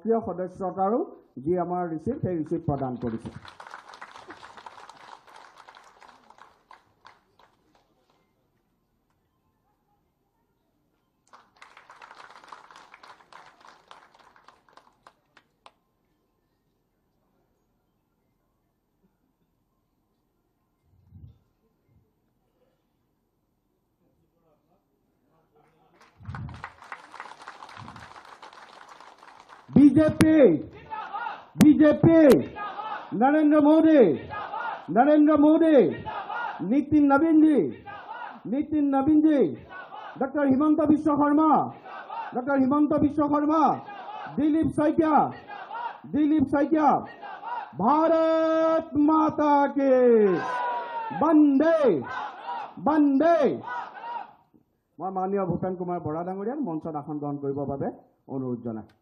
সক্ৰিয় সদস্যতাৰো যি আমাৰ ৰিচিপ্ট সেই ৰিচিপ্ট প্ৰদান কৰিছে। बीजेपी नरेंद्र मोदी नितिन नवीन जी डॉक्टर हिमंत विश्व शर्मा दिलीप सैकिया भारत माता के वंदे मैं माननीय भूपेन कुमार बरा डांगरिया मंचत आसन ग्रहण करने अनुरोध जनाई।